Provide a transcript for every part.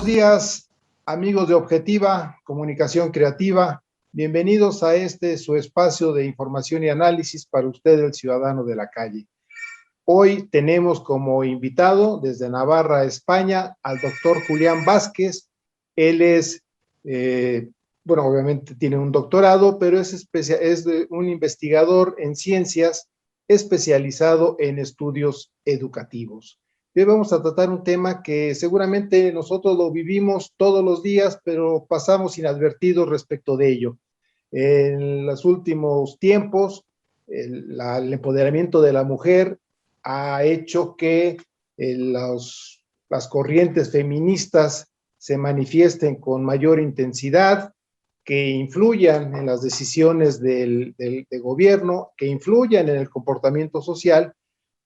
Buenos días, amigos de Objetiva, Comunicación Creativa. Bienvenidos a su espacio de información y análisis para usted, el ciudadano de la calle. Hoy tenemos como invitado desde Navarra, España, al doctor Julián Vázquez. Él es, obviamente tiene un doctorado, pero es un investigador en ciencias especializado en estudios educativos. Hoy vamos a tratar un tema que seguramente nosotros lo vivimos todos los días, pero pasamos inadvertidos respecto de ello. En los últimos tiempos, el empoderamiento de la mujer ha hecho que las corrientes feministas se manifiesten con mayor intensidad, que influyan en las decisiones de gobierno, que influyan en el comportamiento social.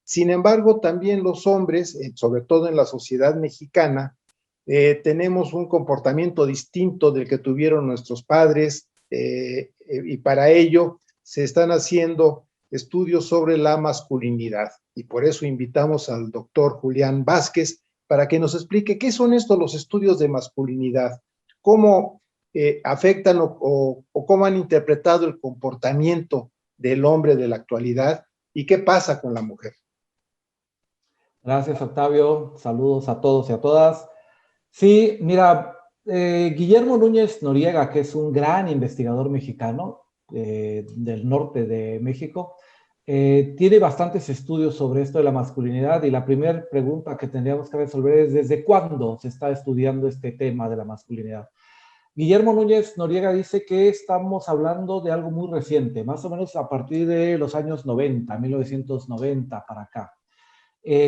Sin embargo, también los hombres, sobre todo en la sociedad mexicana, tenemos un comportamiento distinto del que tuvieron nuestros padres, y para ello se están haciendo estudios sobre la masculinidad. Y por eso invitamos al doctor Julián Vázquez para que nos explique qué son estos los estudios de masculinidad, cómo afectan o cómo han interpretado el comportamiento del hombre de la actualidad y qué pasa con la mujer. Gracias, Octavio. Saludos a todos y a todas. Sí, mira, Guillermo Núñez Noriega, que es un gran investigador mexicano del norte de México, tiene bastantes estudios sobre esto de la masculinidad, y la primera pregunta que tendríamos que resolver es ¿desde cuándo se está estudiando este tema de la masculinidad? Guillermo Núñez Noriega dice que estamos hablando de algo muy reciente, más o menos a partir de los años 90, 1990 para acá.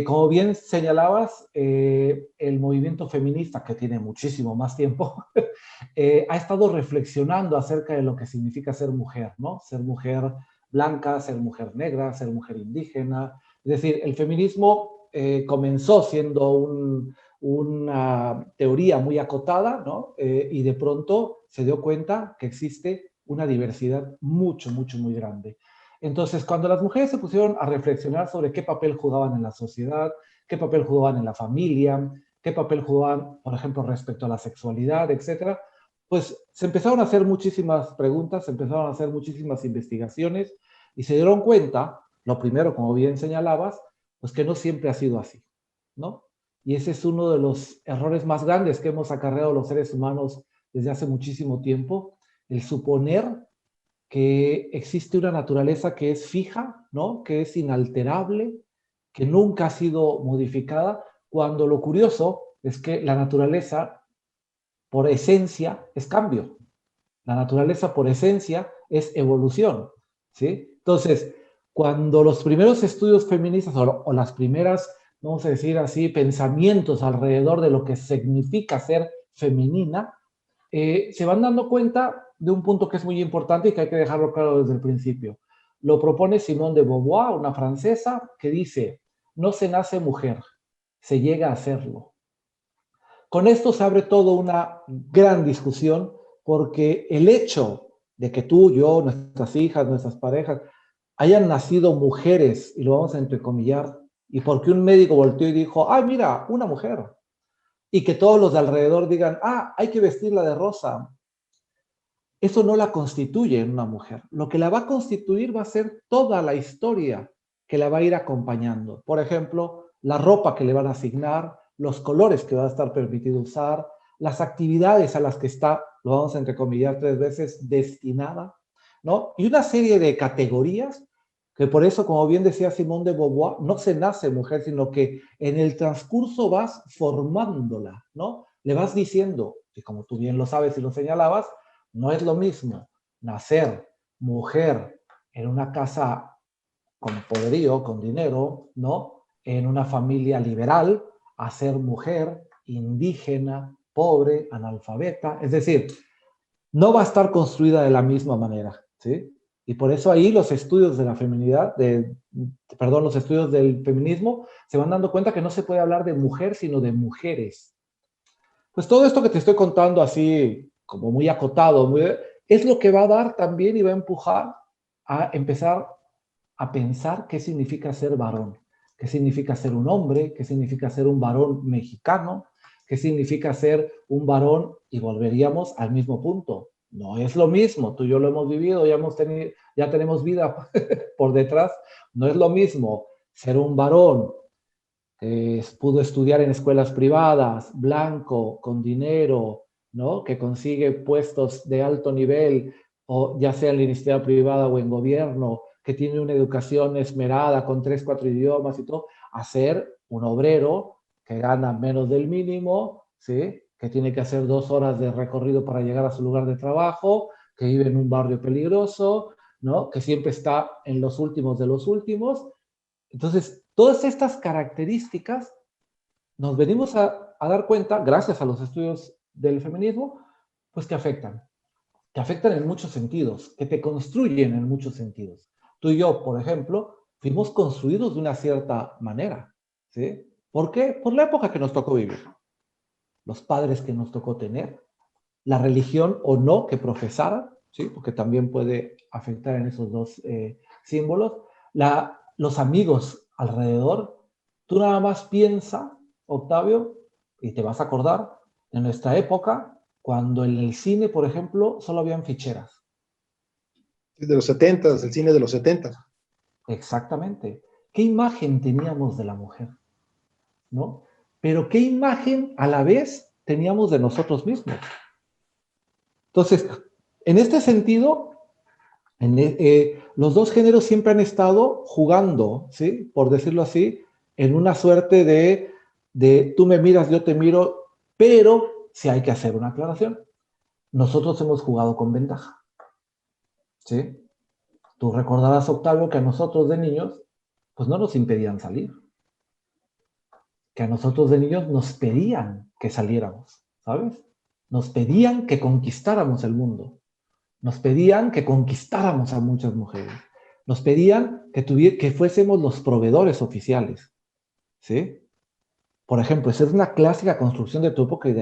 Como bien señalabas, el movimiento feminista, que tiene muchísimo más tiempo, ha estado reflexionando acerca de lo que significa ser mujer, ¿no? Ser mujer blanca, ser mujer negra, ser mujer indígena. Es decir, el feminismo comenzó siendo una teoría muy acotada, ¿no? Y de pronto se dio cuenta que existe una diversidad muy grande. Entonces, cuando las mujeres se pusieron a reflexionar sobre qué papel jugaban en la sociedad, qué papel jugaban en la familia, qué papel jugaban, por ejemplo, respecto a la sexualidad, etcétera, pues se empezaron a hacer muchísimas preguntas, se empezaron a hacer muchísimas investigaciones y se dieron cuenta, lo primero, como bien señalabas, pues que no siempre ha sido así, ¿no? Y ese es uno de los errores más grandes que hemos acarreado los seres humanos desde hace muchísimo tiempo, el suponer que existe una naturaleza que es fija, ¿no? Que es inalterable, que nunca ha sido modificada, cuando lo curioso es que la naturaleza, por esencia, es cambio. La naturaleza, por esencia, es evolución, ¿sí? Entonces, cuando los primeros estudios feministas o las primeras, vamos a decir así, pensamientos alrededor de lo que significa ser femenina, se van dando cuenta de un punto que es muy importante y que hay que dejarlo claro desde el principio. Lo propone Simone de Beauvoir, una francesa, que dice: no se nace mujer, se llega a serlo. Con esto se abre toda una gran discusión, porque el hecho de que tú, yo, nuestras hijas, nuestras parejas, hayan nacido mujeres, y lo vamos a entrecomillar, y porque un médico volteó y dijo: ¡ay, mira, una mujer! Y que todos los de alrededor digan: ¡ah, hay que vestirla de rosa! Eso no la constituye en una mujer. Lo que la va a constituir va a ser toda la historia que la va a ir acompañando. Por ejemplo, la ropa que le van a asignar, los colores que va a estar permitido usar, las actividades a las que está, lo vamos a entrecomillar 3 veces, destinada, ¿no? Y una serie de categorías que, por eso, como bien decía Simone de Beauvoir, no se nace mujer, sino que en el transcurso vas formándola, ¿no? Le vas diciendo, y como tú bien lo sabes y lo señalabas, no es lo mismo nacer mujer en una casa con poderío, con dinero, ¿no? En una familia liberal, a ser mujer indígena, pobre, analfabeta. Es decir, no va a estar construida de la misma manera, ¿sí? Y por eso ahí los estudios de la feminidad, los estudios del feminismo, se van dando cuenta que no se puede hablar de mujer, sino de mujeres. Pues todo esto que te estoy contando así, como muy acotado, es lo que va a dar también y va a empujar a empezar a pensar qué significa ser varón, qué significa ser un hombre, qué significa ser un varón mexicano, qué significa ser un varón y volveríamos al mismo punto. No es lo mismo, tú y yo lo hemos vivido, ya tenemos vida por detrás. No es lo mismo ser un varón que pudo estudiar en escuelas privadas, blanco, con dinero, ¿no? Que consigue puestos de alto nivel, o ya sea en la iniciativa privada o en gobierno, que tiene una educación esmerada con 3, 4 idiomas y todo, a ser un obrero que gana menos del mínimo, ¿sí? Que tiene que hacer 2 horas de recorrido para llegar a su lugar de trabajo, que vive en un barrio peligroso, ¿no? Que siempre está en los últimos de los últimos. Entonces, todas estas características nos venimos a dar cuenta, gracias a los estudios del feminismo, pues que afectan en muchos sentidos, que te construyen en muchos sentidos. Tú y yo, por ejemplo, fuimos construidos de una cierta manera, ¿sí? ¿Por qué? Por la época que nos tocó vivir, los padres que nos tocó tener, la religión o no que profesaran, ¿sí? Porque también puede afectar en esos dos símbolos, los amigos alrededor. Tú nada más piensa, Octavio, y te vas a acordar, en nuestra época, cuando en el cine, por ejemplo, solo habían ficheras. De los 70, el cine de los 70. Exactamente. ¿Qué imagen teníamos de la mujer? ¿No? Pero ¿qué imagen a la vez teníamos de nosotros mismos? Entonces, en este sentido, los dos géneros siempre han estado jugando, ¿sí? Por decirlo así, en una suerte de tú me miras, yo te miro, pero sí hay que hacer una aclaración. Nosotros hemos jugado con ventaja, ¿sí? Tú recordarás, Octavio, que a nosotros de niños, pues no nos impedían salir. Que a nosotros de niños nos pedían que saliéramos, ¿sabes? Nos pedían que conquistáramos el mundo. Nos pedían que conquistáramos a muchas mujeres. Nos pedían que fuésemos los proveedores oficiales, ¿sí? Por ejemplo, esa es una clásica construcción de tu época y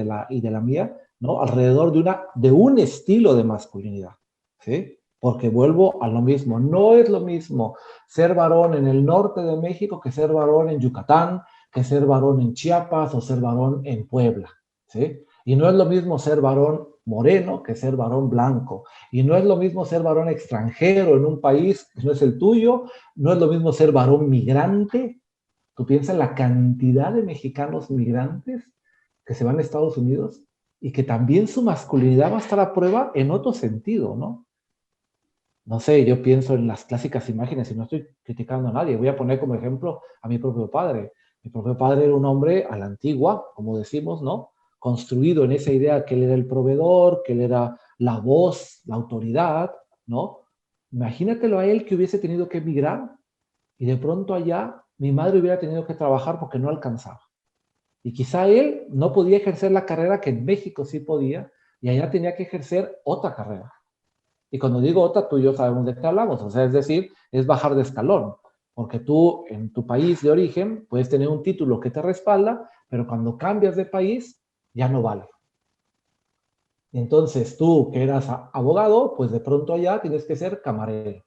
de la mía, ¿no? Alrededor de un estilo de masculinidad, ¿sí? Porque vuelvo a lo mismo. No es lo mismo ser varón en el norte de México que ser varón en Yucatán, que ser varón en Chiapas o ser varón en Puebla, ¿sí? Y no es lo mismo ser varón moreno que ser varón blanco. Y no es lo mismo ser varón extranjero en un país que no es el tuyo. No es lo mismo ser varón migrante. Tú piensas en la cantidad de mexicanos migrantes que se van a Estados Unidos y que también su masculinidad va a estar a prueba en otro sentido, ¿no? No sé, yo pienso en las clásicas imágenes y no estoy criticando a nadie. Voy a poner como ejemplo a mi propio padre. Mi propio padre era un hombre a la antigua, como decimos, ¿no? Construido en esa idea que él era el proveedor, que él era la voz, la autoridad, ¿no? Imagínatelo a él que hubiese tenido que emigrar y de pronto allá mi madre hubiera tenido que trabajar porque no alcanzaba. Y quizá él no podía ejercer la carrera que en México sí podía, y allá tenía que ejercer otra carrera. Y cuando digo otra, tú y yo sabemos de qué hablamos, o sea, es decir, es bajar de escalón, porque tú en tu país de origen puedes tener un título que te respalda, pero cuando cambias de país ya no vale. Y entonces tú que eras abogado, pues de pronto allá tienes que ser camarero.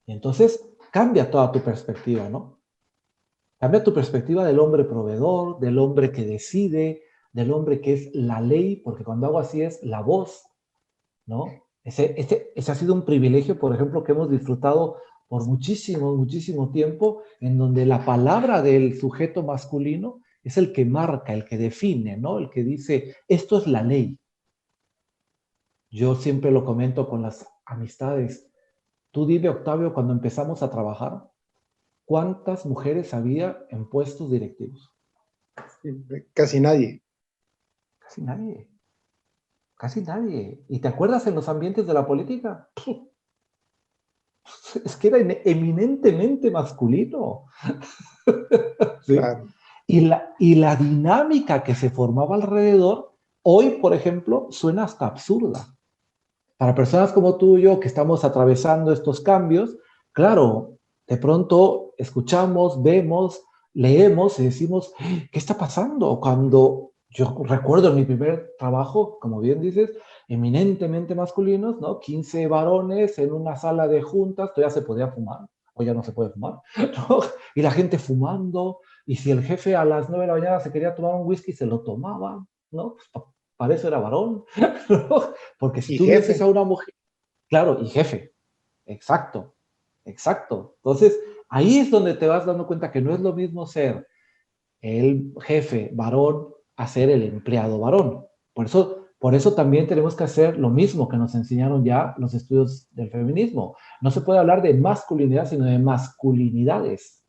Y entonces cambia toda tu perspectiva, ¿no? Cambia tu perspectiva del hombre proveedor, del hombre que decide, del hombre que es la ley, porque cuando hago así es la voz, ¿no? Ese ha sido un privilegio, por ejemplo, que hemos disfrutado por muchísimo, muchísimo tiempo, en donde la palabra del sujeto masculino es el que marca, el que define, ¿no? El que dice, esto es la ley. Yo siempre lo comento con las amistades. Tú dime, Octavio, cuando empezamos a trabajar, ¿cuántas mujeres había en puestos directivos? Casi nadie. Casi nadie. Casi nadie. ¿Y te acuerdas en los ambientes de la política? Es que era eminentemente masculino. ¿Sí? Claro. Y la dinámica que se formaba alrededor, hoy, por ejemplo, suena hasta absurda. Para personas como tú y yo que estamos atravesando estos cambios, claro, de pronto escuchamos, vemos, leemos y decimos, ¿qué está pasando? Cuando yo recuerdo en mi primer trabajo, como bien dices, eminentemente masculinos, ¿no? 15 varones en una sala de juntas, todavía se podía fumar, o ya no se puede fumar, ¿no? Y la gente fumando, Y si el jefe a las 9 de la mañana se quería tomar un whisky, se lo tomaba, ¿no? Pues para eso era varón, ¿no? Porque si Y tú vieses jefe. a una mujer, claro, y jefe, exacto, exacto. Entonces, ahí es donde te vas dando cuenta que no es lo mismo ser el jefe varón a ser el empleado varón. Por eso también tenemos que hacer lo mismo que nos enseñaron ya los estudios del feminismo. No se puede hablar de masculinidad, sino de masculinidades.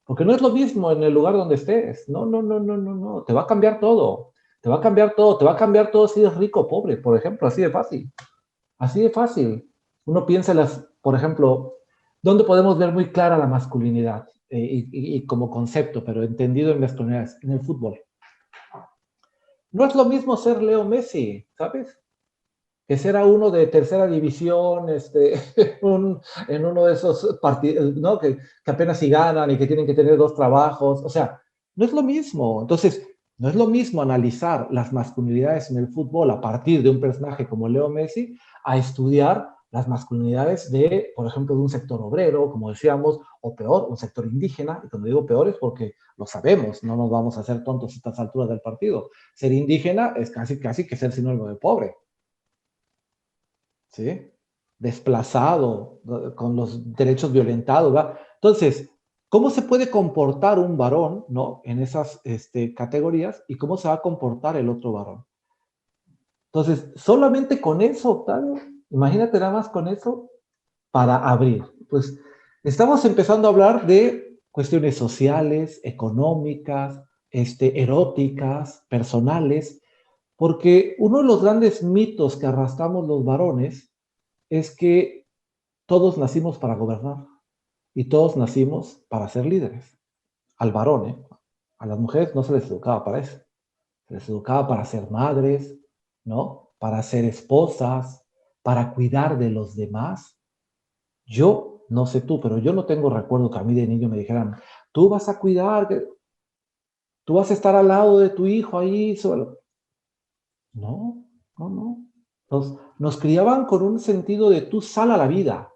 Porque no es lo mismo en el lugar donde estés. No, no, no, no, no, no. Te va a cambiar todo. Te va a cambiar todo. Te va a cambiar todo si eres rico o pobre, por ejemplo. Así de fácil. Así de fácil. Uno piensa, por ejemplo, ¿dónde podemos ver muy clara la masculinidad? Y como concepto, pero entendido en masculinidades, en el fútbol. No es lo mismo ser Leo Messi, ¿sabes? Que ser a uno de tercera división, en uno de esos partidos, ¿no? Que apenas si ganan y que tienen que tener 2 trabajos. O sea, no es lo mismo. Entonces, no es lo mismo analizar las masculinidades en el fútbol a partir de un personaje como Leo Messi a estudiar las masculinidades de, por ejemplo, de un sector obrero, como decíamos, o peor, un sector indígena. Y cuando digo peor es porque lo sabemos, no nos vamos a hacer tontos a estas alturas del partido. Ser indígena es casi, casi que ser sinónimo de pobre. ¿Sí? Desplazado, con los derechos violentados, ¿verdad? Entonces, ¿cómo se puede comportar un varón, ¿no? En esas categorías y cómo se va a comportar el otro varón. Entonces, solamente con eso, Octavio, imagínate nada más con eso para abrir. Pues estamos empezando a hablar de cuestiones sociales, económicas, eróticas, personales, porque uno de los grandes mitos que arrastramos los varones es que todos nacimos para gobernar y todos nacimos para ser líderes. Al varón, ¿eh? A las mujeres no se les educaba para eso. Se les educaba para ser madres, ¿no? Para ser esposas, para cuidar de los demás. Yo, no sé tú, pero yo no tengo recuerdo que a mí de niño me dijeran, tú vas a cuidar, tú vas a estar al lado de tu hijo ahí solo. No, no, no. Nos criaban con un sentido de tú sal a la vida,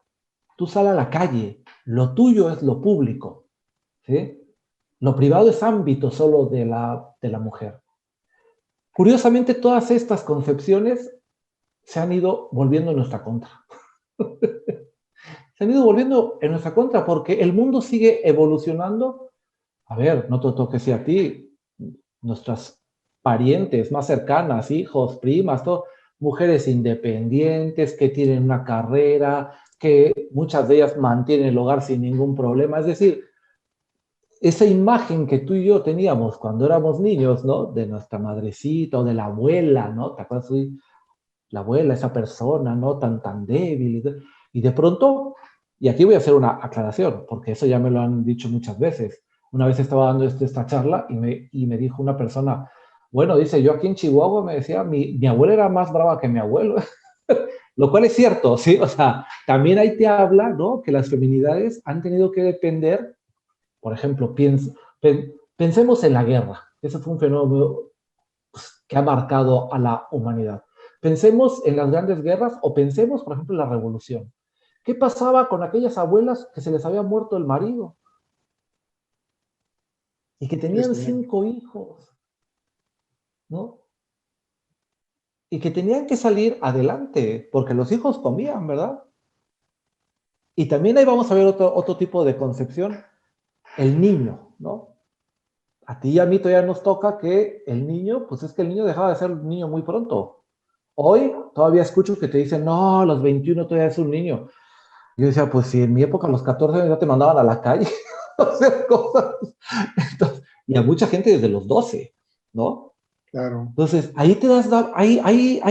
tú sal a la calle, lo tuyo es lo público, ¿sí? Lo privado es ámbito solo de la mujer. Curiosamente, todas estas concepciones se han ido volviendo en nuestra contra. Se han ido volviendo en nuestra contra porque el mundo sigue evolucionando. A ver, no te toque si a ti, nuestras parientes más cercanas, hijos, primas, todo, mujeres independientes que tienen una carrera, que muchas de ellas mantienen el hogar sin ningún problema. Es decir, esa imagen que tú y yo teníamos cuando éramos niños, ¿no? De nuestra madrecita o de la abuela, ¿no? ¿Te acuerdas? La abuela, esa persona, ¿no? Tan débil. Y de pronto, y aquí voy a hacer una aclaración, porque eso ya me lo han dicho muchas veces. Una vez estaba dando esta charla y me dijo una persona, bueno, dice, yo aquí en Chihuahua me decía, mi abuela era más brava que mi abuelo. Lo cual es cierto, ¿sí? O sea, también ahí te habla, ¿no? Que las feminidades han tenido que depender, por ejemplo, pensemos en la guerra. Ese fue un fenómeno que ha marcado a la humanidad. Pensemos en las grandes guerras o pensemos, por ejemplo, en la revolución. ¿Qué pasaba con aquellas abuelas que se les había muerto el marido y que tenían Tristemente. 5 hijos, ¿no? Y que tenían que salir adelante porque los hijos comían, ¿verdad? Y también ahí vamos a ver otro tipo de concepción, el niño, ¿no? A ti y a mí todavía nos toca que el niño, pues es que el niño dejaba de ser un niño muy pronto. Hoy todavía escucho que te dicen, no, a los 21 todavía es un niño. Yo decía, pues si en mi época a los 14 años ya te mandaban a la calle a hacer cosas. Entonces, y a mucha gente desde los 12, ¿no? Claro. Entonces, ahí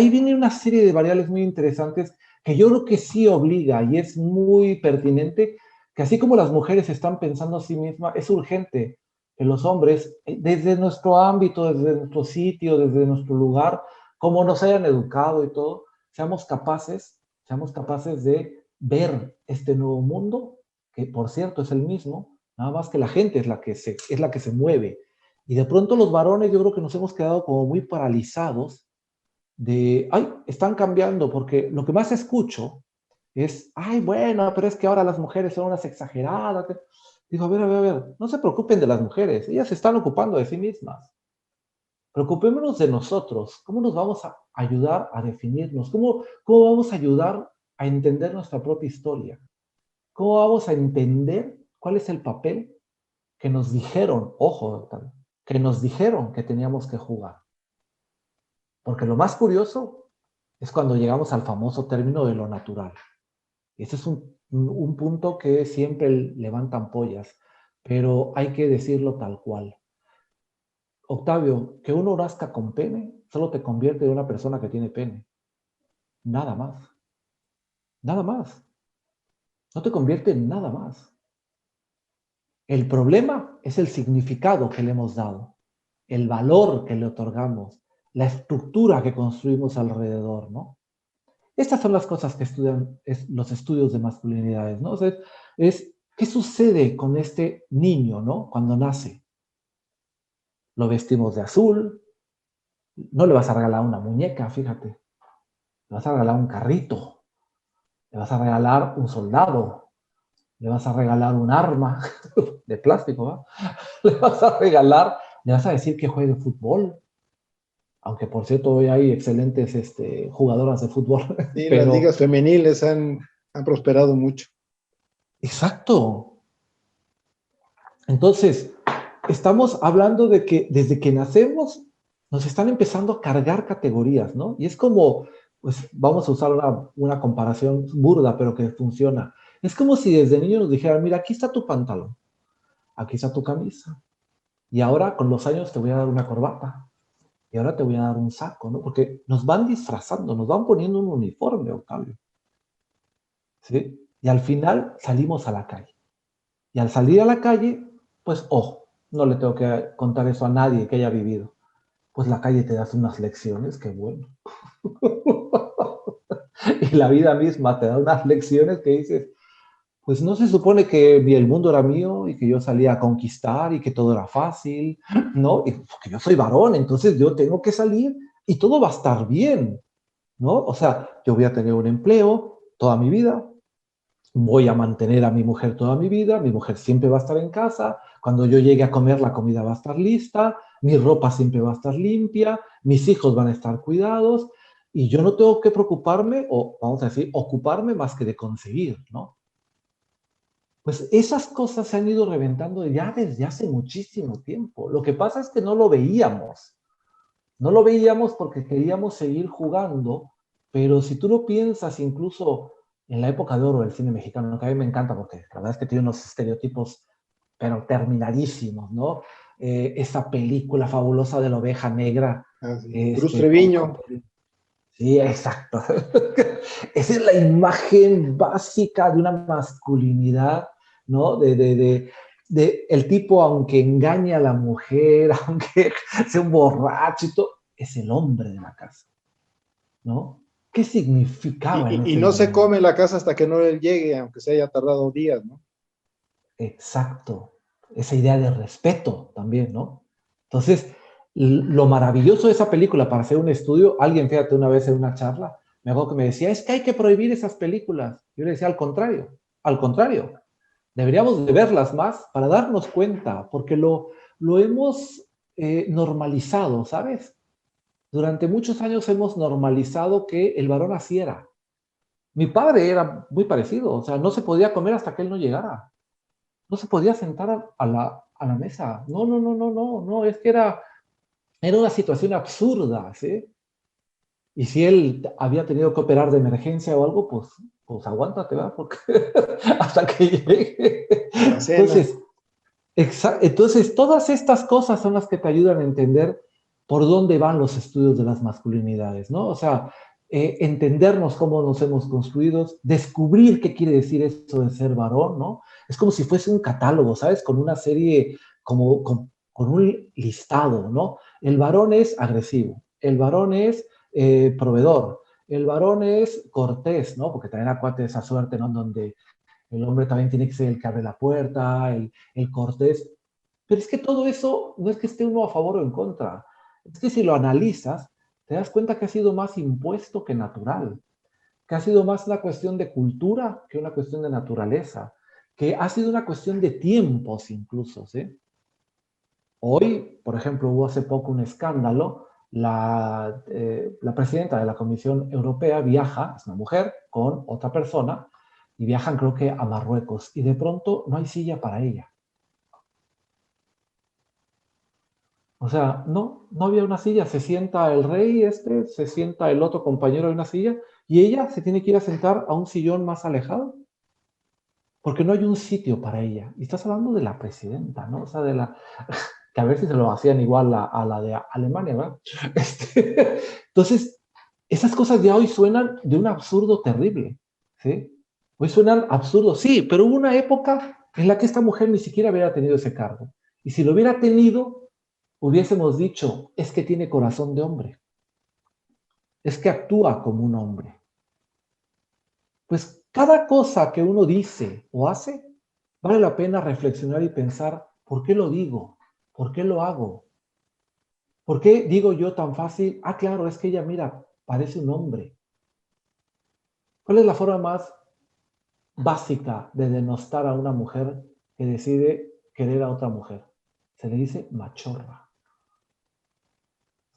viene una serie de variables muy interesantes que yo creo que sí obliga y es muy pertinente que así como las mujeres están pensando a sí mismas, es urgente que los hombres, desde nuestro ámbito, desde nuestro sitio, desde nuestro lugar, como nos hayan educado y todo, seamos capaces de ver este nuevo mundo, que por cierto es el mismo, nada más que la gente es la que se mueve. Y de pronto los varones yo creo que nos hemos quedado como muy paralizados de, ay, están cambiando, porque lo que más escucho es, ay, bueno, pero es que ahora las mujeres son unas exageradas. Digo, a ver, no se preocupen de las mujeres, ellas se están ocupando de sí mismas. Preocupémonos de nosotros, cómo nos vamos a ayudar a definirnos, cómo vamos a ayudar a entender nuestra propia historia, cómo vamos a entender cuál es el papel que nos dijeron, ojo, que nos dijeron que teníamos que jugar. Porque lo más curioso es cuando llegamos al famoso término de lo natural. Ese es un punto que siempre levanta ampollas, pero hay que decirlo tal cual. Octavio, que uno nazca con pene solo te convierte en una persona que tiene pene. Nada más. Nada más. No te convierte en nada más. El problema es el significado que le hemos dado, el valor que le otorgamos, la estructura que construimos alrededor, ¿no? Estas son las cosas que estudian los estudios de masculinidades, ¿no? O sea, ¿qué sucede con este niño, ¿no? Cuando nace. Lo vestimos de azul, no le vas a regalar una muñeca, fíjate. Le vas a regalar un carrito, le vas a regalar un soldado, le vas a regalar un arma de plástico, ¿va? Le vas a regalar, le vas a decir que juegue fútbol. Aunque por cierto hoy hay excelentes jugadoras de fútbol, Sí, las pero ligas femeniles han prosperado mucho. exacto. Entonces, estamos hablando de que desde que nacemos nos están empezando a cargar categorías, ¿no? Y es como, pues vamos a usar una comparación burda, pero que funciona. Es como si desde niño nos dijeran, mira, aquí está tu pantalón, aquí está tu camisa, y ahora con los años te voy a dar una corbata, y ahora te voy a dar un saco, ¿no? Porque nos van disfrazando, nos van poniendo un uniforme, Octavio, ¿sí? Y al final salimos a la calle. Y al salir a la calle, pues, ojo, no le tengo que contar eso a nadie que haya vivido. Pues la calle te da unas lecciones, qué bueno. Y la vida misma te da unas lecciones que dices, pues no se supone que el mundo era mío y que yo salía a conquistar y que todo era fácil, ¿no? Y porque yo soy varón, entonces yo tengo que salir y todo va a estar bien, ¿no? O sea, yo voy a tener un empleo toda mi vida, voy a mantener a mi mujer toda mi mujer siempre va a estar en casa, cuando yo llegue a comer la comida va a estar lista, mi ropa siempre va a estar limpia, mis hijos van a estar cuidados y yo no tengo que preocuparme o vamos a decir, ocuparme más que de conseguir, ¿no? Pues esas cosas se han ido reventando ya desde hace muchísimo tiempo. Lo que pasa es que no lo veíamos. No lo veíamos porque queríamos seguir jugando, pero si tú lo piensas incluso en la época de oro del cine mexicano, que a mí me encanta porque la verdad es que tiene unos estereotipos, pero terminadísimos, ¿no? Esa película fabulosa de la oveja negra, Ah, sí. Cruz Treviño. sí, exacto. Esa es la imagen básica de una masculinidad, ¿no? De el tipo, aunque engañe a la mujer, aunque sea un borracho y todo, es el hombre de la casa, ¿no? ¿Qué significaba en Y ese no se momento? come la casa hasta que no él llegue, aunque se haya tardado días, ¿no? Exacto. Esa idea de respeto también, ¿no? Entonces, lo maravilloso de esa película para hacer un estudio, alguien, fíjate, una vez en una charla, me acuerdo que me decía, es que hay que prohibir esas películas. Yo le decía, al contrario, deberíamos de verlas más para darnos cuenta, porque lo hemos normalizado, ¿sabes? Durante muchos años hemos normalizado que el varón así era. Mi padre era muy parecido, o sea, no se podía comer hasta que él no llegara. No se podía sentar a la mesa. No, no, no, no, no, no, es que era una situación absurda, ¿sí? Y si él había tenido que operar de emergencia o algo, pues aguántate, ¿va? Porque hasta que llegue. La cena. Entonces, todas estas cosas son las que te ayudan a entender por dónde van los estudios de las masculinidades, ¿no? O sea, entendernos cómo nos hemos construido, descubrir qué quiere decir eso de ser varón, ¿no? Es como si fuese un catálogo, ¿sabes? Con una serie, como con un listado, ¿no? El varón es agresivo, el varón es proveedor, el varón es cortés, ¿no? Porque también acuérdate de esa suerte, ¿no? Donde el hombre también tiene que ser el que abre la puerta, el cortés. Pero es que todo eso no es que esté uno a favor o en contra. Es que si lo analizas, te das cuenta que ha sido más impuesto que natural, que ha sido más una cuestión de cultura que una cuestión de naturaleza, que ha sido una cuestión de tiempos incluso, ¿sí? Hoy, por ejemplo, hubo hace poco un escándalo, la presidenta de la Comisión Europea viaja, es una mujer, con otra persona, y viajan creo que a Marruecos, y de pronto no hay silla para ella. O sea, no había una silla, se sienta el rey se sienta el otro compañero en una silla, y ella se tiene que ir a sentar a un sillón más alejado, porque no hay un sitio para ella. Y estás hablando de la presidenta, ¿no? O sea, que a ver si se lo hacían igual a la de Alemania, ¿verdad? Entonces, esas cosas ya hoy suenan de un absurdo terrible, ¿sí? Hoy suenan absurdos, sí, pero hubo una época en la que esta mujer ni siquiera hubiera tenido ese cargo. Y si lo hubiera tenido, hubiésemos dicho, es que tiene corazón de hombre, es que actúa como un hombre. Pues cada cosa que uno dice o hace, vale la pena reflexionar y pensar, ¿por qué lo digo? ¿Por qué lo hago? ¿Por qué digo yo tan fácil? Ah, claro, es que ella, mira, parece un hombre. ¿Cuál es la forma más básica de denostar a una mujer que decide querer a otra mujer? Se le dice machorra,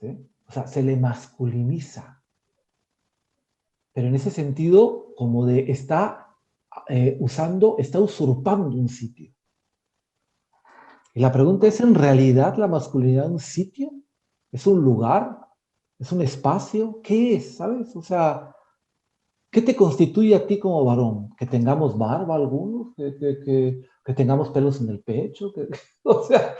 ¿sí? O sea, se le masculiniza. Pero en ese sentido, como de está está usurpando un sitio. Y la pregunta es, ¿en realidad la masculinidad un sitio? ¿Es un lugar? ¿Es un espacio? ¿Qué es? ¿Sabes? O sea, ¿qué te constituye a ti como varón? ¿Que tengamos barba algunos? ¿Que tengamos pelos en el pecho? O sea,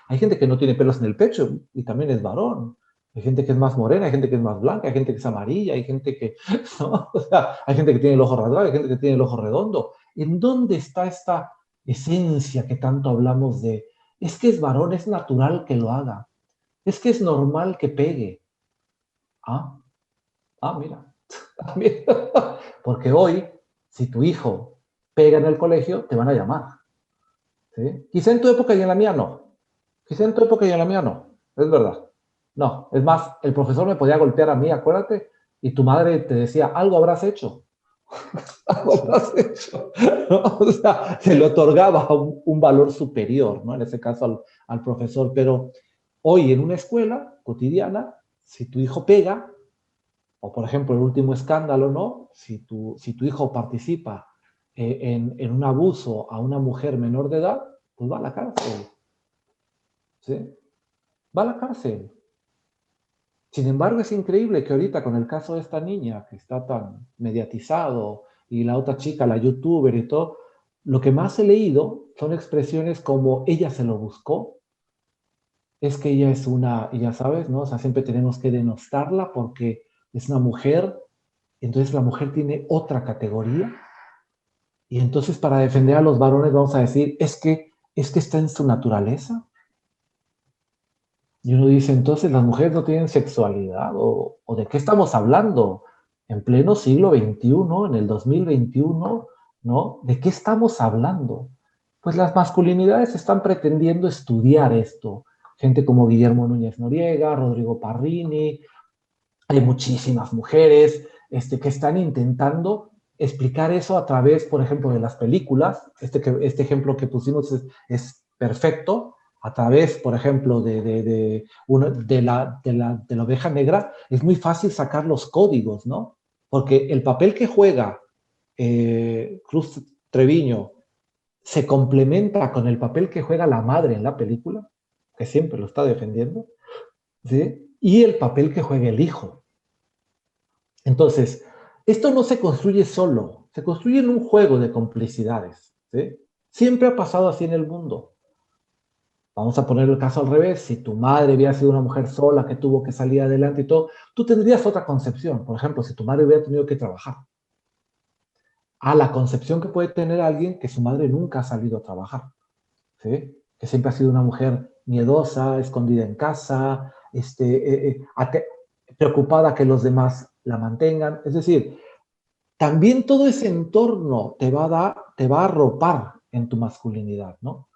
hay gente que no tiene pelos en el pecho y también es varón. Hay gente que es más morena, hay gente que es más blanca, hay gente que es amarilla, hay gente que, ¿no? O sea, hay gente que tiene el ojo rasgado, hay gente que tiene el ojo redondo. ¿En dónde está esta esencia que tanto hablamos de, es que es varón, es natural que lo haga, es que es normal que pegue? Ah, mira. Porque hoy, si tu hijo pega en el colegio, te van a llamar, ¿sí? Quizá en tu época y en la mía no. Quizá en tu época y en la mía no. Es verdad. No, es más, el profesor me podía golpear a mí, acuérdate, y tu madre te decía, algo habrás hecho. Algo habrás hecho. ¿No? O sea, se le otorgaba un valor superior, ¿no? En ese caso al profesor. Pero hoy en una escuela cotidiana, si tu hijo pega, o por ejemplo el último escándalo, ¿no? Si tu hijo participa en un abuso a una mujer menor de edad, pues va a la cárcel, ¿sí? Va a la cárcel. Sin embargo, es increíble que ahorita con el caso de esta niña que está tan mediatizado y la otra chica, la youtuber y todo, lo que más he leído son expresiones como ella se lo buscó, es que ella es una, y ya sabes, ¿no? O sea, siempre tenemos que denostarla porque es una mujer, entonces la mujer tiene otra categoría, y entonces para defender a los varones vamos a decir, es que está en su naturaleza. Y uno dice, entonces las mujeres no tienen sexualidad, o de qué estamos hablando en pleno siglo XXI, en el 2021, ¿no? ¿De qué estamos hablando? Pues las masculinidades están pretendiendo estudiar esto. Gente como Guillermo Núñez Noriega, Rodrigo Parrini, hay muchísimas mujeres que están intentando explicar eso a través, por ejemplo, de las películas. Este ejemplo que pusimos es perfecto. A través, por ejemplo, de la oveja negra, es muy fácil sacar los códigos, ¿no? Porque el papel que juega Cruz Treviño se complementa con el papel que juega la madre en la película, que siempre lo está defendiendo, ¿sí? Y el papel que juega el hijo. Entonces, esto no se construye solo, se construye en un juego de complicidades, ¿sí? Siempre ha pasado así en el mundo. Vamos a poner el caso al revés. Si tu madre hubiera sido una mujer sola que tuvo que salir adelante y todo, tú tendrías otra concepción. Por ejemplo, si tu madre hubiera tenido que trabajar. A la concepción que puede tener alguien que su madre nunca ha salido a trabajar, ¿sí? Que siempre ha sido una mujer miedosa, escondida en casa, preocupada que los demás la mantengan. Es decir, también todo ese entorno te va a arropar en tu masculinidad, ¿no?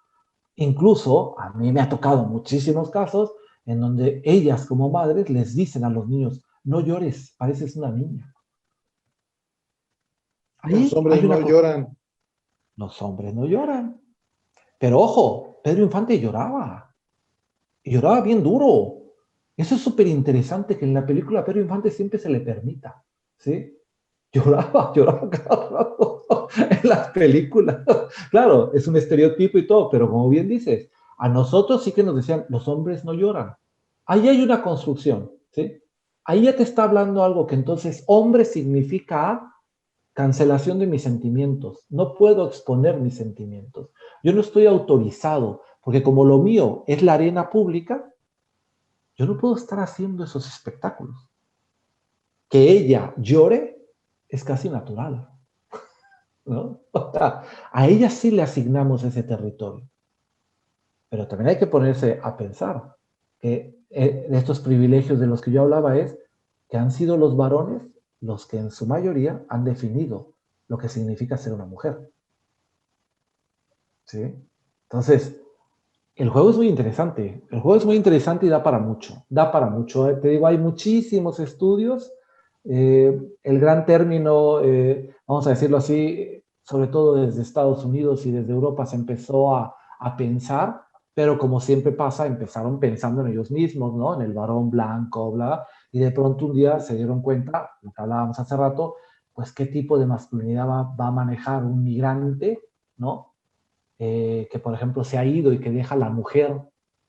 Incluso a mí me ha tocado muchísimos casos en donde ellas como madres les dicen a los niños, no llores, pareces una niña. Los Ahí hombres hay no una cosa. lloran. los hombres no lloran. Pero ojo, Pedro Infante lloraba, y lloraba bien duro. Eso es súper interesante, que en la película a Pedro Infante siempre se le permita, ¿sí? Lloraba cada rato en las películas. Claro, es un estereotipo y todo, pero como bien dices, a nosotros sí que nos decían, los hombres no lloran. Ahí hay una construcción, ¿sí? Ahí ya te está hablando algo que entonces hombre significa cancelación de mis sentimientos. No puedo exponer mis sentimientos. Yo no estoy autorizado, porque como lo mío es la arena pública, yo no puedo estar haciendo esos espectáculos. Que ella llore es casi natural, ¿no? O sea, a ella sí le asignamos ese territorio. Pero también hay que ponerse a pensar que de estos privilegios de los que yo hablaba es que han sido los varones los que en su mayoría han definido lo que significa ser una mujer. ¿Sí? Entonces, el juego es muy interesante. El juego es muy interesante y da para mucho. Da para mucho. Te digo, hay muchísimos estudios. El gran término, vamos a decirlo así, sobre todo desde Estados Unidos y desde Europa se empezó a pensar, pero como siempre pasa, empezaron pensando en ellos mismos, ¿no? En el varón blanco, bla, y de pronto un día se dieron cuenta, lo que hablábamos hace rato, pues qué tipo de masculinidad va a manejar un migrante, ¿no? Que por ejemplo se ha ido y que deja a la mujer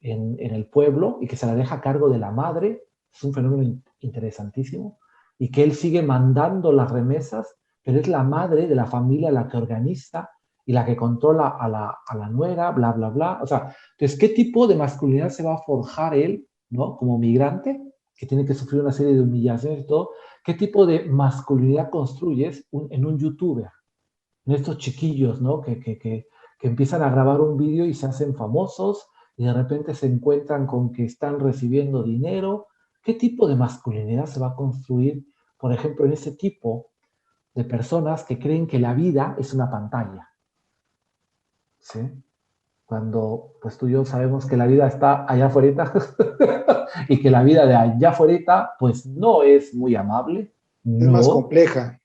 en el pueblo y que se la deja a cargo de la madre, es un fenómeno interesantísimo, y que él sigue mandando las remesas, pero es la madre de la familia la que organiza y la que controla a la nuera, bla, bla, bla. O sea, entonces, ¿qué tipo de masculinidad se va a forjar él, ¿no? Como migrante, que tiene que sufrir una serie de humillaciones y todo? ¿Qué tipo de masculinidad construyes en un youtuber? En estos chiquillos, ¿no? Que empiezan a grabar un vídeo y se hacen famosos y de repente se encuentran con que están recibiendo dinero. ¿Qué tipo de masculinidad se va a construir, por ejemplo, en ese tipo de personas que creen que la vida es una pantalla? ¿Sí? Cuando pues tú y yo sabemos que la vida está allá afuera y que la vida de allá afuera pues no es muy amable, Es más no. compleja.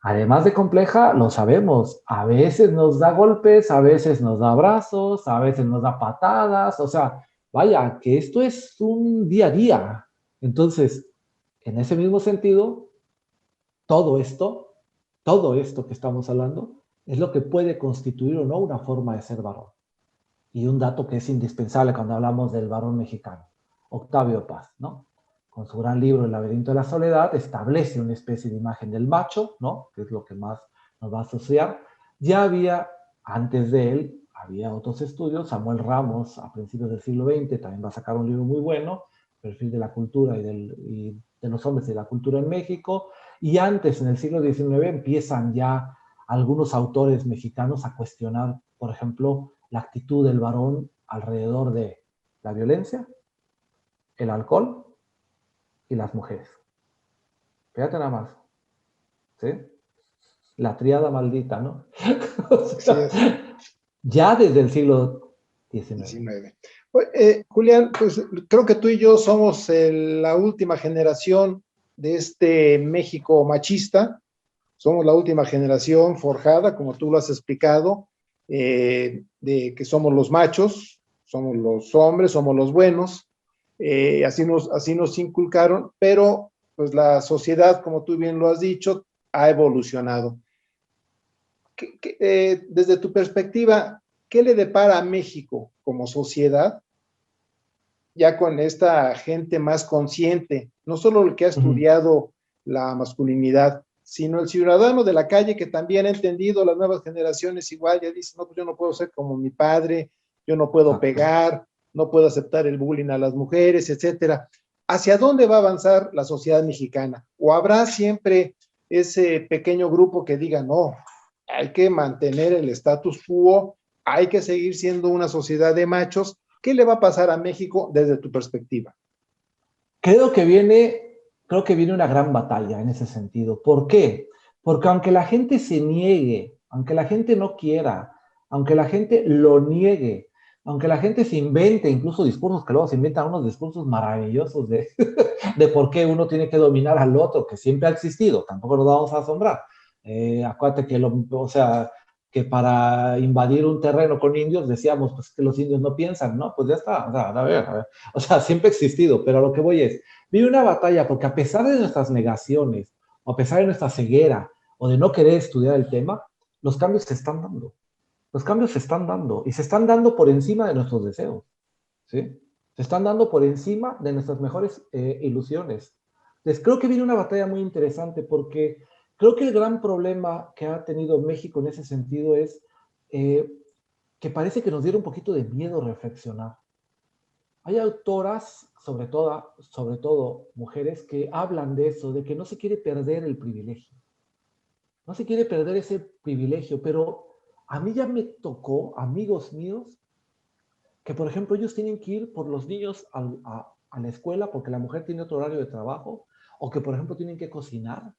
Además de compleja, lo sabemos, a veces nos da golpes, a veces nos da abrazos, a veces nos da patadas, o sea, vaya, que esto es un día a día. Entonces, en ese mismo sentido, todo esto, todo esto que estamos hablando, es lo que puede constituir o no una forma de ser varón. Y un dato que es indispensable cuando hablamos del varón mexicano, Octavio Paz, ¿no? Con su gran libro El laberinto de la soledad, establece una especie de imagen del macho, ¿no? Que es lo que más nos va a asociar. Ya había, antes de él, había otros estudios. Samuel Ramos, a principios del siglo XX, también va a sacar un libro muy bueno, Perfil de la cultura y de los hombres y de la cultura en México. Y antes, en el siglo XIX, empiezan ya algunos autores mexicanos a cuestionar, por ejemplo, la actitud del varón alrededor de la violencia, el alcohol y las mujeres. Fíjate nada más, ¿sí? La tríada maldita, ¿no? O Así sea, es. ya desde el siglo XIX. 19. Julián, pues creo que tú y yo somos la última generación de este México machista. Somos la última generación forjada, como tú lo has explicado, de que somos los machos, somos los hombres, somos los buenos. Así nos inculcaron, pero pues la sociedad, como tú bien lo has dicho, ha evolucionado. Desde tu perspectiva, ¿qué le depara a México como sociedad, ya con esta gente más consciente, no solo el que ha estudiado la masculinidad, sino el ciudadano de la calle que también ha entendido las nuevas generaciones igual, ya dice, no, pues yo no puedo ser como mi padre, yo no puedo Exacto. pegar, no puedo aceptar el bullying a las mujeres, etcétera? ¿Hacia dónde va a avanzar la sociedad mexicana? ¿O habrá siempre ese pequeño grupo que diga, no, hay que mantener el status quo, hay que seguir siendo una sociedad de machos? ¿Qué le va a pasar a México desde tu perspectiva? Creo creo que viene una gran batalla en ese sentido. ¿Por qué? Porque aunque la gente se niegue, aunque la gente no quiera, aunque la gente lo niegue, aunque la gente se invente incluso discursos que luego se inventan unos discursos maravillosos de por qué uno tiene que dominar al otro, que siempre ha existido, tampoco nos vamos a asombrar. Acuérdate que o sea, que para invadir un terreno con indios decíamos pues que los indios no piensan, ¿no? Pues ya está, o sea, a ver, o sea, siempre ha existido, pero a lo que voy es, vive una batalla porque a pesar de nuestras negaciones, o a pesar de nuestra ceguera, o de no querer estudiar el tema, los cambios se están dando. Los cambios se están dando, y se están dando por encima de nuestros deseos, ¿sí? Se están dando por encima de nuestras mejores ilusiones. Entonces, creo que viene una batalla muy interesante porque creo que el gran problema que ha tenido México en ese sentido es eh, que parece que nos diera un poquito de miedo reflexionar. Hay autoras, sobre todo mujeres, que hablan de eso, de que no se quiere perder el privilegio. No se quiere perder ese privilegio, pero a mí ya me tocó, amigos míos, que por ejemplo ellos tienen que ir por los niños a la escuela porque la mujer tiene otro horario de trabajo, o que por ejemplo tienen que cocinar,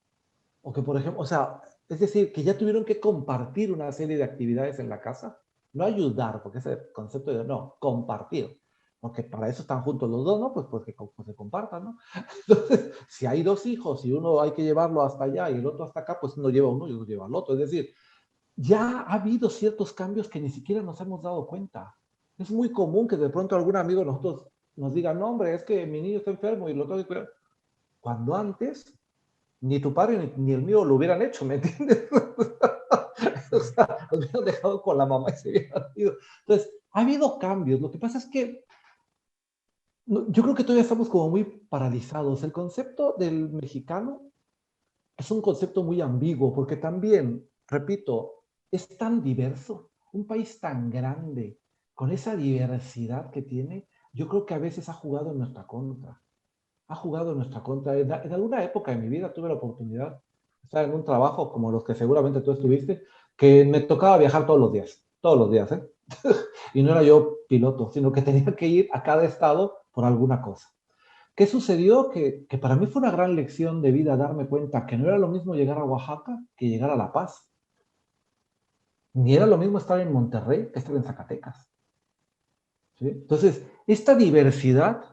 o que por ejemplo, o sea, es decir, que ya tuvieron que compartir una serie de actividades en la casa, no ayudar, porque ese concepto de no, compartir, porque para eso están juntos los dos, ¿no? Pues que pues se compartan, ¿no? Entonces, si hay dos hijos y uno hay que llevarlo hasta allá y el otro hasta acá, pues uno lleva uno y otro lleva al otro, es decir, ya ha habido ciertos cambios que ni siquiera nos hemos dado cuenta. Es muy común que de pronto algún amigo de nosotros nos diga, no, hombre, es que mi niño está enfermo y lo tengo que cuidar. Cuando antes, ni tu padre ni el mío lo hubieran hecho, ¿me entiendes? O sea, los hubieran dejado con la mamá y se hubieran ido. Entonces, ha habido cambios. Lo que pasa es que yo creo que todavía estamos como muy paralizados. El concepto del mexicano es un concepto muy ambiguo, porque también, repito, es tan diverso, un país tan grande, con esa diversidad que tiene, yo creo que a veces ha jugado en nuestra contra. Ha jugado en nuestra contra. En alguna época de mi vida tuve la oportunidad de estar en un trabajo como los que seguramente tú estuviste, que me tocaba viajar todos los días, ¿eh? Y no era yo piloto, sino que tenía que ir a cada estado por alguna cosa. ¿Qué sucedió? Que para mí fue una gran lección de vida darme cuenta que no era lo mismo llegar a Oaxaca que llegar a La Paz. Ni era lo mismo estar en Monterrey que estar en Zacatecas. ¿Sí? Entonces, esta diversidad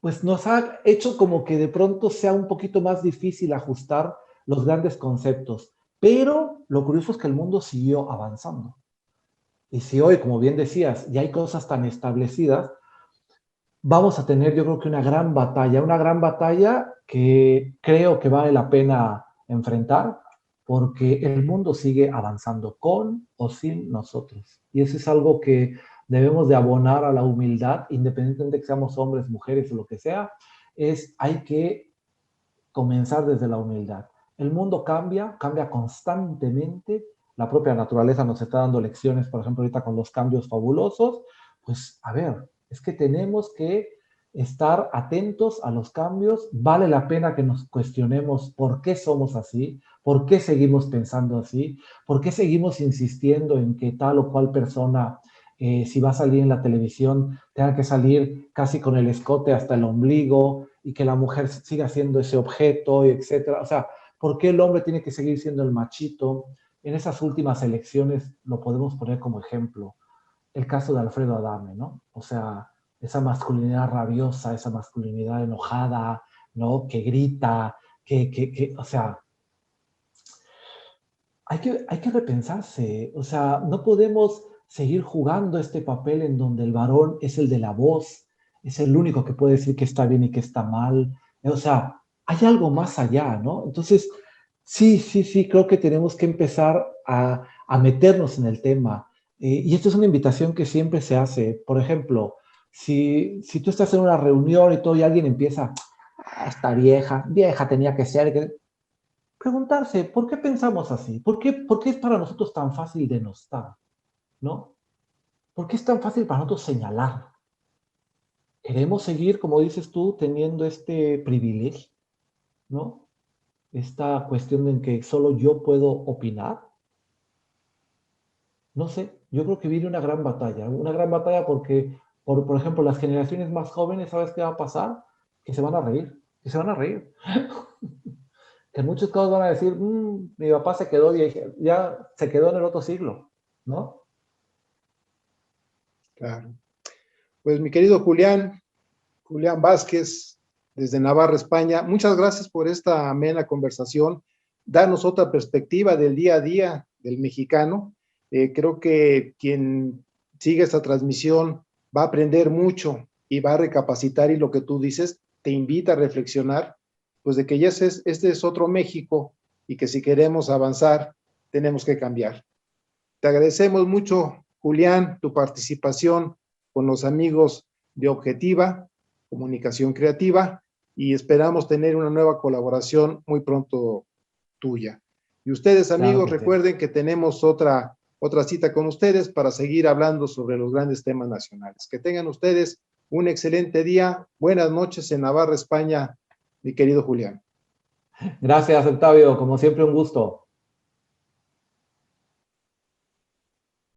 pues nos ha hecho como que de pronto sea un poquito más difícil ajustar los grandes conceptos. Pero lo curioso es que el mundo siguió avanzando. Y si hoy, como bien decías, ya hay cosas tan establecidas, vamos a tener yo creo que una gran batalla que creo que vale la pena enfrentar porque el mundo sigue avanzando con o sin nosotros. Y eso es algo que debemos de abonar a la humildad, independientemente de que seamos hombres, mujeres o lo que sea, hay que comenzar desde la humildad. El mundo cambia, cambia constantemente, la propia naturaleza nos está dando lecciones, por ejemplo, ahorita con los cambios fabulosos, pues a ver, es que tenemos que estar atentos a los cambios, vale la pena que nos cuestionemos por qué somos así, por qué seguimos pensando así, por qué seguimos insistiendo en que tal o cual persona, si va a salir en la televisión, tenga que salir casi con el escote hasta el ombligo y que la mujer siga siendo ese objeto, etcétera. O sea, ¿por qué el hombre tiene que seguir siendo el machito? En esas últimas elecciones lo podemos poner como ejemplo. El caso de Alfredo Adame, ¿no? O sea, esa masculinidad rabiosa, esa masculinidad enojada, ¿no? Que grita, o sea, hay que repensarse. O sea, no podemos seguir jugando este papel en donde el varón es el de la voz, es el único que puede decir que está bien y que está mal. O sea, hay algo más allá, ¿no? Entonces, sí, creo que tenemos que empezar a meternos en el tema. Y esto es una invitación que siempre se hace. Por ejemplo, si tú estás en una reunión y todo y alguien empieza, esta vieja tenía que ser, preguntarse, ¿por qué pensamos así? Por qué es para nosotros tan fácil denostar? ¿No? ¿Por qué es tan fácil para nosotros señalar? ¿Queremos seguir, como dices tú, teniendo este privilegio? ¿No? Esta cuestión en que solo yo puedo opinar. No sé, yo creo que viene una gran batalla porque, por ejemplo, las generaciones más jóvenes, ¿sabes qué va a pasar? Que se van a reír, que se van a reír. Que en muchos casos van a decir, mi papá se quedó, ya se quedó en el otro siglo, ¿no? Claro. Pues mi querido Julián Vázquez, desde Navarra, España, muchas gracias por esta amena conversación. darnos otra perspectiva del día a día del mexicano. Creo que quien sigue esta transmisión va a aprender mucho y va a recapacitar, y lo que tú dices te invita a reflexionar, pues de que ya este es otro México y que si queremos avanzar tenemos que cambiar. Te agradecemos mucho, Julián, tu participación con los amigos de Objetiva, Comunicación Creativa, y esperamos tener una nueva colaboración muy pronto tuya. Y ustedes, Claro amigos, que sí. recuerden que tenemos otra cita con ustedes para seguir hablando sobre los grandes temas nacionales. Que tengan ustedes un excelente día. Buenas noches en Navarra, España, mi querido Julián. Gracias, Octavio. Como siempre, un gusto.